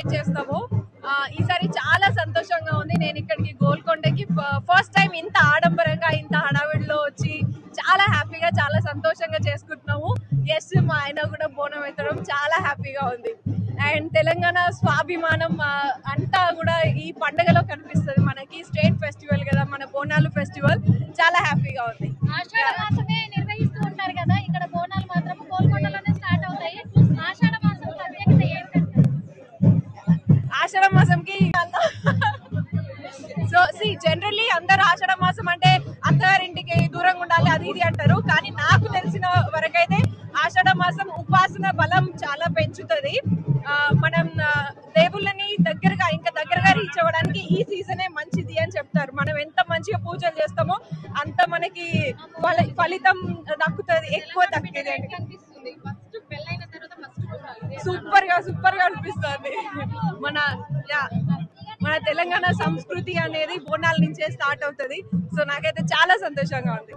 Celebrate చేస్తామో ఈసారి చాలా సంతోషంగా ఉంది. నేను ఇక్కడికి గోల్కొండకి ఫస్ట్ టైం ఇంత ఆడంబరంగా ఇంత హడావిడిలో వచ్చి చాలా హ్యాపీగా చాలా సంతోషంగా చేసుకుంటున్నాము. ఎస్, మా ఆయన కూడా బోనం ఎత్తడం చాలా హ్యాపీగా ఉంది. అండ్ తెలంగాణ స్వాభిమానం అంతా కూడా ఈ పండుగలో కనిపిస్తుంది. మనకి స్టేట్ ఫెస్టివల్ కదా, మన బోనాలు ఫెస్టివల్. చాలా హ్యాపీగా ఉంది. ఆషాఢ మాసమే నిర్వహిస్తూ ఉంటారు కదా, ఇక్కడ బోనాలు మాత్రం గోల్కొండలోనే స్టార్ట్ అవుతాయి. ఆషాఢ మాసం ప్రత్యేకత ఏంటంటే ఆషాఢ మాసంకి సో జనరల్లీ అందరు ఆషాఢ మాసం అంటే అత్తగారింటికి దూరంగా ఉండాలి అది ఇది అంటారు. కానీ నాకు తెలిసిన వరకైతే ఆషాఢ మాసం ఉపాసన బలం చాలా పెంచుతుంది. మనం దేవుళ్ళని ఇంకా దగ్గరగా రీచ్ అవ్వడానికి ఈ సీజనే మంచిది అని చెప్తారు. మనం ఎంత మంచిగా పూజలు చేస్తామో అంత మనకి ఫలితం దక్కుతుంది, ఎక్కువ దక్కుతుంది. సూపర్ గా అనిపిస్తుంది. మన తెలంగాణ సంస్కృతి అనేది బోనాల నుంచే స్టార్ట్ అవుతుంది. సో నాకైతే చాలా సంతోషంగా ఉంది.